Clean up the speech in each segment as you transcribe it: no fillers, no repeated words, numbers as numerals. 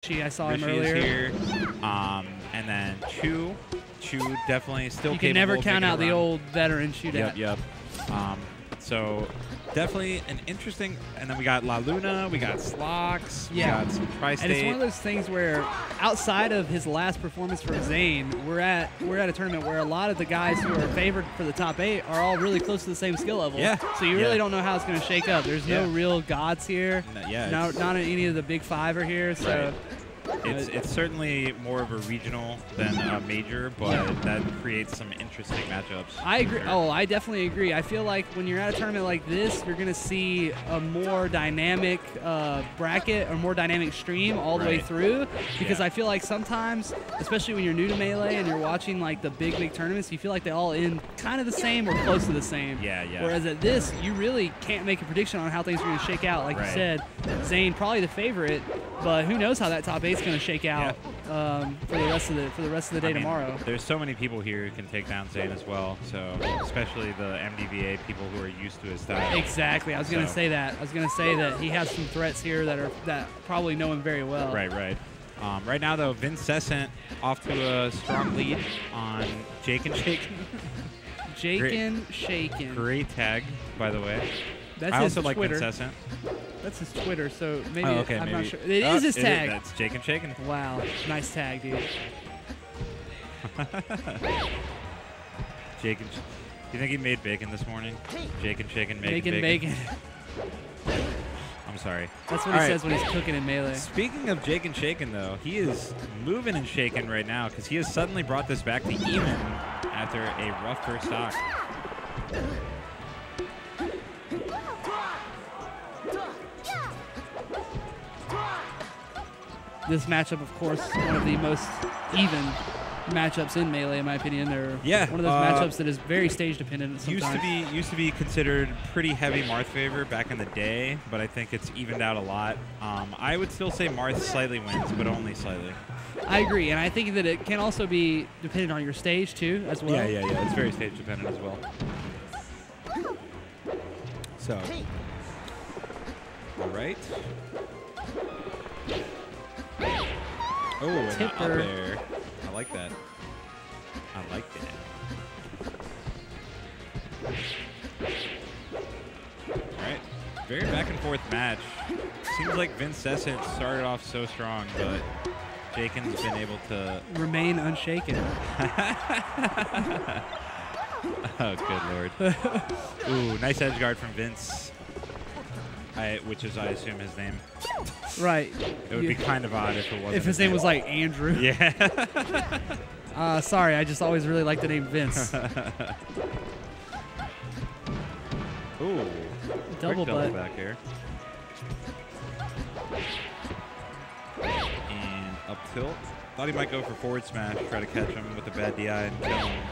I saw him Rishi earlier. is here. And then Chu definitely still You capable can never of count making a out the run. old veteran shootout. Yep. So definitely an interesting. And then we got La Luna, we got Slox, we got some Tri-State. And it's one of those things where outside of his last performance for Zane, we're at a tournament where a lot of the guys who are favored for the top 8 are all really close to the same skill level. Yeah. So you really don't know how it's going to shake up. There's no real gods here. Not any of the big 5 are here. So. Right. It's certainly more of a regional than a major, but that creates some interesting matchups. I agree. Oh, I definitely agree. I feel like when you're at a tournament like this, you're going to see a more dynamic bracket or more dynamic stream all the way through. Because I feel like sometimes, especially when you're new to Melee and you're watching like the big tournaments, you feel like they all end kind of the same or close to the same. Whereas at this, you really can't make a prediction on how things are going to shake out. Like you said, Zane probably the favorite, but who knows how that top 8's going to shake out for the rest of the day tomorrow. There's so many people here who can take down Zane as well. So especially the MDVA people who are used to his style. Exactly. I was going to say that. I was going to say that he has some threats here that probably know him very well. Right. Right now though, Vincessant off to a strong lead on Jakenshaken. Jakenshaken. Great tag, by the way. That's I his also Twitter. like Vincessant. That's his Twitter, so maybe I'm not sure. It is his tag. That's Jakenshaken. Wow, nice tag, dude. You think he made bacon this morning? Jakenshaken making bacon. I'm sorry. That's what he says when he's cooking in Melee. Speaking of Jakenshaken, though, he is moving and shaking right now because he has suddenly brought this back to even after a rough first stock. This matchup, of course, one of the most even matchups in Melee, in my opinion. They're one of those matchups that is very stage dependent sometimes. Used to be considered pretty heavy Marth favor back in the day, but I think it's evened out a lot. I would still say Marth slightly wins, but only slightly. I agree, and I think that it can also be dependent on your stage too, as well. Yeah. It's very stage dependent as well. So, all right. Oh, and up there. I like that. I like that. All right. Very back and forth match. Seems like Vincessant started off so strong, but Jaken's been able to remain unshaken. Oh, good lord. Ooh, nice edge guard from Vince. Which is, I assume, his name. Right. It would be kind of odd if it wasn't. If his name was like Andrew. Yeah. Sorry, I just always really liked the name Vince. Ooh. Double back here. And up tilt. Thought he might go for forward smash, try to catch him with a bad DI and kill him.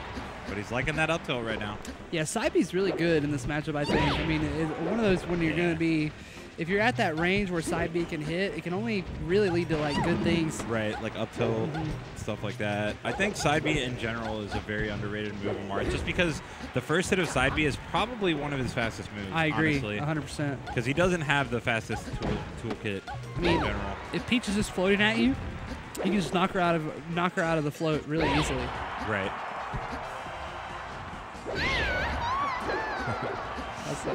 But he's liking that up tilt right now. Yeah, side B's really good in this matchup, I think. I mean, it's one of those when you're going to be, if you're at that range where side B can hit, it can only really lead to like good things. Right, like up tilt, stuff like that. I think side B in general is a very underrated move in Marth, just because the first hit of side B is probably one of his fastest moves. I agree, honestly. 100%. Because he doesn't have the fastest toolkit in general. If Peach is just floating at you, you can just knock her out of the float really easily. Right.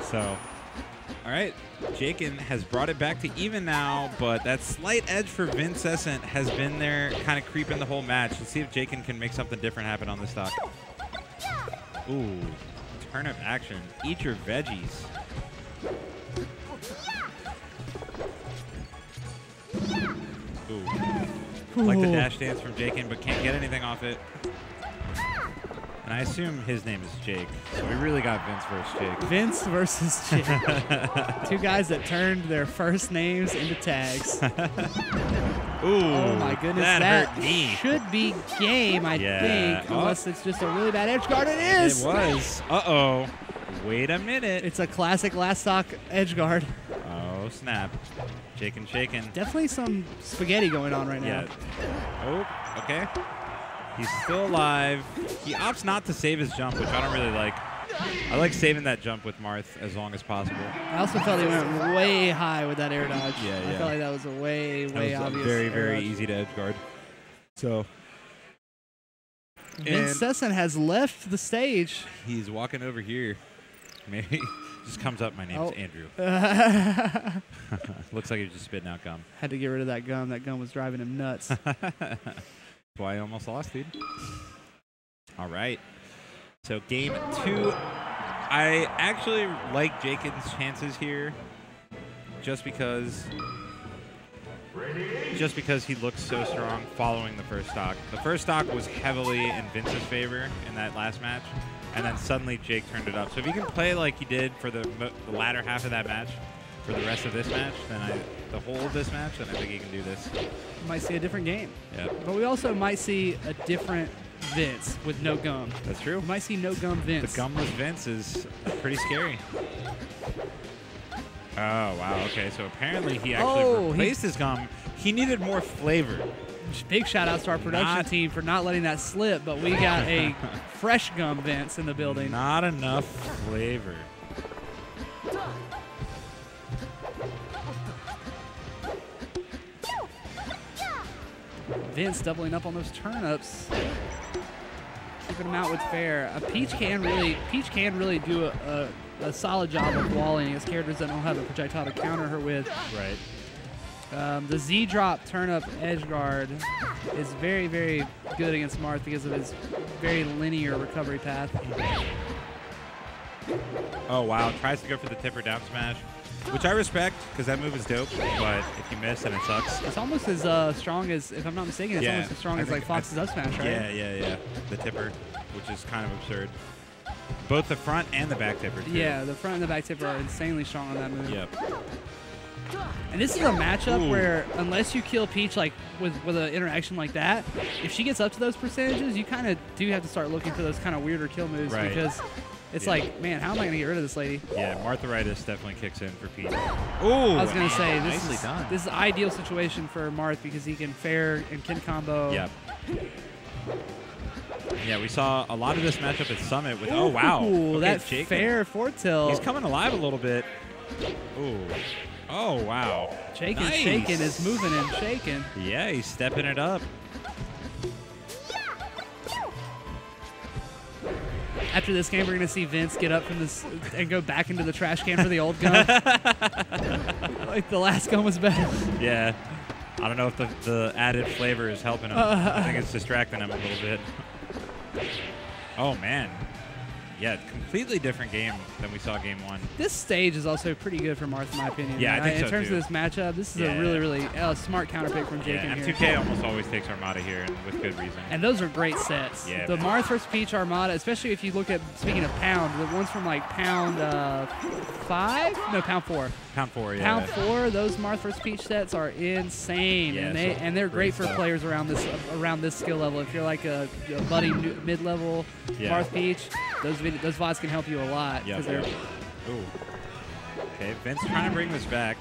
So, all right, Jaken has brought it back to even now, but that slight edge for Vincessant has been there kind of creeping the whole match. Let's see if Jaken can make something different happen on this stock. Ooh, turnip action. Eat your veggies. Ooh. Like the dash dance from Jaken, but can't get anything off it. And I assume his name is Jake, so we really got Vince versus Jake. Vince versus Jake. Two guys that turned their first names into tags. Ooh, oh my goodness, that hurt me. Should be game, I think, unless it's just a really bad edge guard. It is. It was. Uh-oh. Wait a minute. It's a classic last stock edge guard. Oh, snap. Jakenshaken. Definitely some spaghetti going on right now. Yeah. Oh, okay. He's still alive. He opts not to save his jump, which I don't really like. I like saving that jump with Marth as long as possible. I also felt he went way high with that air dodge. Yeah, I felt like that was a way obvious. Very, air very dodge. easy to edge guard. So. Vincessant has left the stage. He's walking over here. Maybe just comes up. My name's Andrew. Looks like he's just spitting out gum. Had to get rid of that gum. That gum was driving him nuts. That's why I almost lost, dude. All right. So game 2. I actually like Jaken's chances here just because he looks so strong following the first stock. The first stock was heavily in Vince's favor in that last match, and then suddenly Jake turned it up. So if he can play like he did for the latter half of that match for the rest of this match, then the whole of this match, then I think he can do this. Might see a different game. Yeah. But we also might see a different Vince with no gum. That's true. We might see no gum Vince. The gumless Vince is pretty scary. Oh, wow. Okay, so apparently he actually replaced his gum. He needed more flavor. Big shout outs to our production team for not letting that slip, but we got a fresh gum Vince in the building. Not enough flavor. Vince doubling up on those turnips. Keeping them out with fair. Peach can really do a solid job of walling against characters that don't have a projectile to counter her with. Right. The Z drop turnip edge guard is very, very good against Marth because of his very linear recovery path. Oh, wow. Tries to go for the tipper down smash, which I respect because that move is dope, but if you miss, then it sucks. It's almost as strong as, if I'm not mistaken, it's almost as strong as like Fox's up smash, right? Yeah. The tipper, which is kind of absurd. Both the front and the back tipper, too. Yeah, the front and the back tipper are insanely strong on that move. Yep. And this is a matchup where unless you kill Peach like with an interaction like that, if she gets up to those percentages, you kind of do have to start looking for those kind of weirder kill moves because it's like, man, how am I going to get rid of this lady? Yeah, Martharitis definitely kicks in for Peach. Ooh, I was going to say, this is an ideal situation for Marth because he can fair and can combo. Yep. Yeah, we saw a lot of this matchup at Summit with, oh, wow. Ooh, that fair forward tilt. He's coming alive a little bit. Ooh. Oh, wow. Jakenshaken is moving and shaking. Yeah, he's stepping it up. After this game, we're going to see Vince get up from this and go back into the trash can for the old gun. Like the last gun was better. Yeah. I don't know if the added flavor is helping him. I think it's distracting him a little bit. Oh, man. Yeah, completely different game than we saw game 1. This stage is also pretty good for Marth, in my opinion. Yeah, I think so, in terms too. of this matchup, this is a really, really smart counter pick from Jake and here. 2K almost always takes Armada here, and with good reason. And those are great sets. Yeah, the Marth vs. Peach Armada, especially if you look at, speaking of pound, the ones from like pound 5? No, pound 4. Pound 4, yeah. Pound 4, those Marth vs. Peach sets are insane, Yeah, and they're great for players around this skill level. If you're like a buddy mid-level Marth Peach, those VODs can help you a lot. Yeah. Ooh. Okay, Vince trying to bring this back.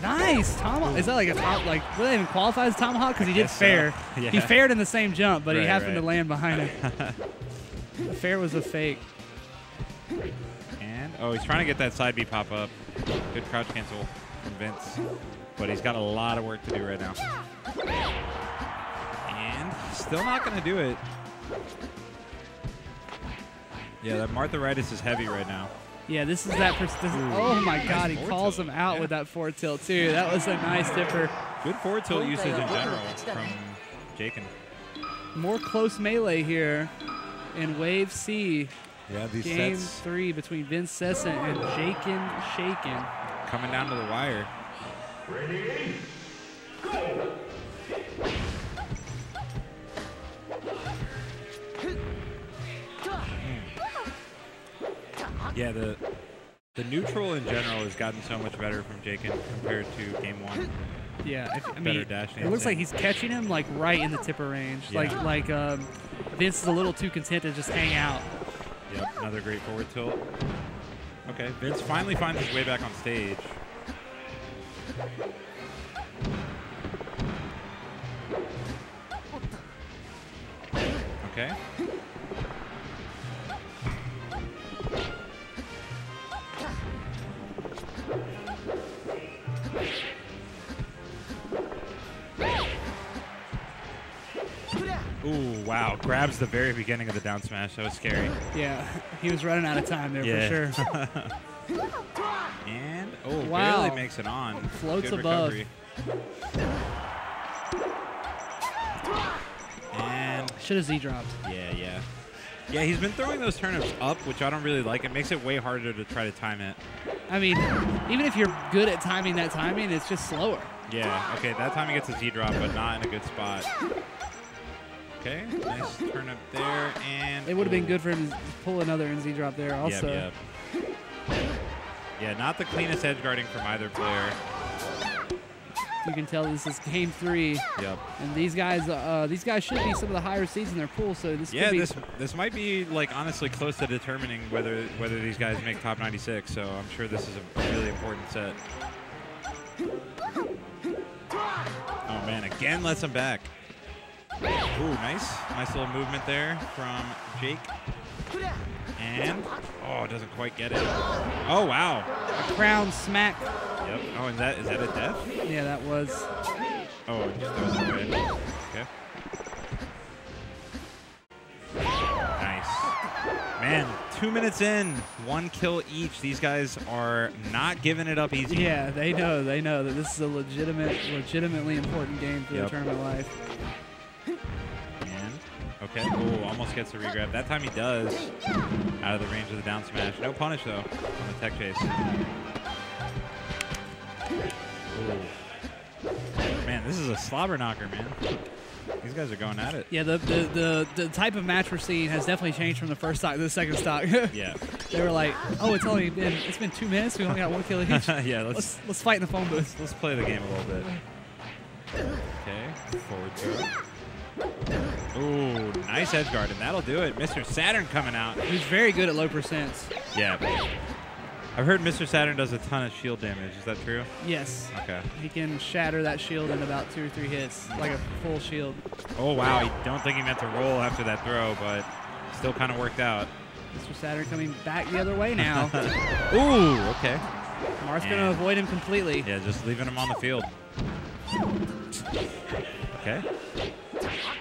Nice tomahawk. Is that like a top? Like, would that even qualify as tomahawk? Because he did fair. So. Yeah. He faired in the same jump, but he happened to land behind him. The fair was a fake. And he's trying to get that side B pop up. Good crouch cancel from Vince, but he's got a lot of work to do right now. And still not going to do it. Yeah, that Martharitis is heavy right now. Yeah, this is that. Oh my God, he calls him out with that forward tilt too. That was a nice tipper. Good forward tilt usage in general from Jaken. More close melee here in Wave C. Yeah, these Game sets 3 between Vincessant and Jakenshaken. coming down to the wire. Ready, go! Yeah, the neutral in general has gotten so much better from Jaken compared to game 1. Yeah, I Better mean, dash it looks like he's catching him like right in the tipper range. Yeah. Like Vince is a little too content to just hang out. Yep, another great forward tilt. Okay, Vince finally finds his way back on stage. Okay. Ooh, wow. Grabs the very beginning of the down smash. That was scary. Yeah, he was running out of time there for sure. And, wow. barely makes it on. Floats Good above. recovery. And Should have Z-dropped. yeah. Yeah, he's been throwing those turnips up, which I don't really like. It makes it way harder to try to time it. I mean, even if you're good at timing that timing, it's just slower. Yeah, okay, that time he gets a Z-drop, but not in a good spot. Okay, nice turnip there, and... It would have been good for him to pull another NZ drop there also. Yep. Yeah, not the cleanest edge guarding from either player. You can tell this is game 3. Yep. And these guys should be some of the higher seeds in their pool, so this could be... this might be, like, honestly close to determining whether these guys make top 96, so I'm sure this is a really important set. Oh, man, again lets him back. Ooh, nice little movement there from Jake. And, doesn't quite get it. Oh, wow. A crown smack. Yep. Oh, and is that a death? Yeah, that was. Oh, it just throws it away. Okay. Nice. Man, 2 minutes in, 1 kill each. These guys are not giving it up easy. Yeah, they know that this is a legitimately important game for the tournament life. Okay. Oh, almost gets the regrab. That time he does. Out of the range of the down smash. No punish, though, on the tech chase. Ooh. Man, this is a slobber knocker, man. These guys are going at it. Yeah, the type of match we're seeing has definitely changed from the first stock to the second stock. Yeah. They were like, oh, it's been 2 minutes. We only got 1 kill each. Yeah, let's fight in the phone booth. Let's play the game a little bit. Okay. Forward throw. Ooh, nice edge guard, and that'll do it. Mr. Saturn coming out. He's very good at low percents. Yeah. I've heard Mr. Saturn does a ton of shield damage. Is that true? Yes. Okay. He can shatter that shield in about 2 or 3 hits, like a full shield. Oh, wow. I don't think he meant to roll after that throw, but still kind of worked out. Mr. Saturn coming back the other way now. Ooh, okay. Marth's going to avoid him completely. Yeah, just leaving him on the field. Okay.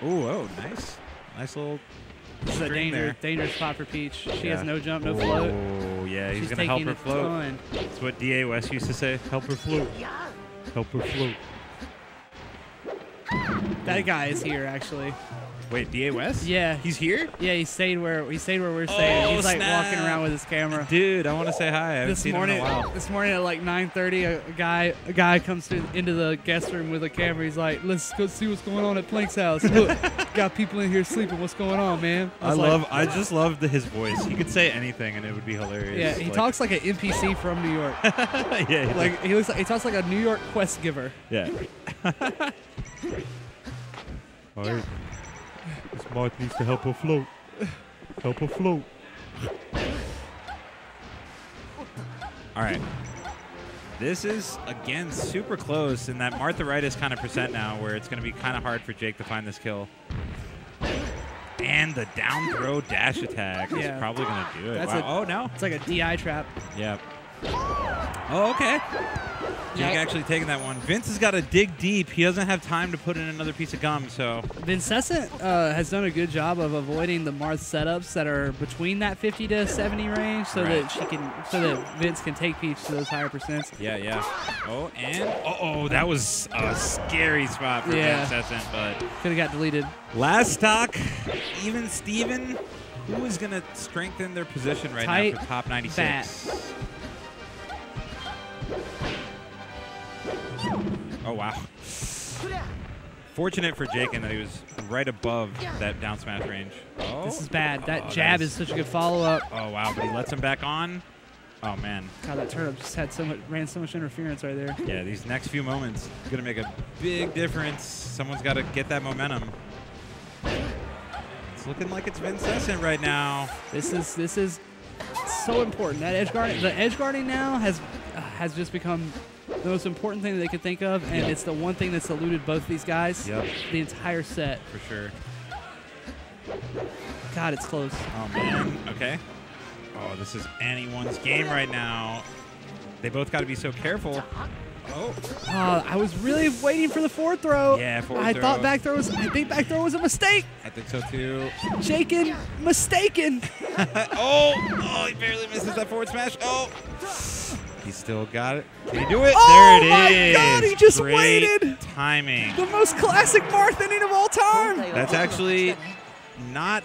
Ooh, oh, nice. Nice little... This is a dangerous spot for Peach. She has no jump, no float. Oh, yeah, he's going to help her float. That's what D.A. West used to say. Help her float. Help her float. That guy is here, actually. Wait, D.A. West? Yeah. He's here? Yeah, he stayed where we're staying. He's like walking around with his camera. Dude, I want to say hi. I haven't seen him in a while. This morning at like 9:30, a guy comes into the guest room with a camera. He's like, let's go see what's going on at Plank's house. Look, got people in here sleeping. What's going on, man? I just love his voice. He could say anything and it would be hilarious. Yeah, he talks like an NPC from New York. Yeah. He talks like a New York quest giver. Yeah. All right. This Marth needs to help her float. Help her float. All right. This is, again, super close in that Martharitis kind of percent now where it's going to be kind of hard for Jake to find this kill. And the down throw dash attack is probably going to do it. Wow. Oh, no. It's like a DI trap. Yeah. Oh, okay. Jake actually taking that one. Vince has got to dig deep. He doesn't have time to put in another piece of gum, so. Vincessant has done a good job of avoiding the Marth setups that are between that 50 to 70 range, so that Vince can take Peach to those higher percents. Yeah. Oh, and that was a scary spot for Vincessant, but could have got deleted. Last stock, even Steven, who is going to strengthen their position right now for top 96? Oh, wow. Fortunate for Jaken that he was right above that down smash range. Oh. This is bad. That jab is such a good follow-up. Oh, wow, but he lets him back on. Oh, man. God, that turnip just ran so much interference right there. Yeah, these next few moments going to make a big difference. Someone's got to get that momentum. It's looking like it's Vincessant right now. This is so important. That the edge guarding now has just become the most important thing that they could think of, and it's the one thing that's eluded both these guys the entire set. For sure. God, it's close. Oh, man. Okay. Oh, this is anyone's game right now. They both got to be so careful. Oh. I was really waiting for the forward throw. Yeah, forward I throw. thought back throw was. I think back throw was a mistake. I think so, too. Shaken, mistaken. Oh, he barely misses that forward smash. Oh. He still got it. Can he do it? Oh, there it is. my God, he just Great waited. Timing. The most classic Marth inning of all time. That's actually not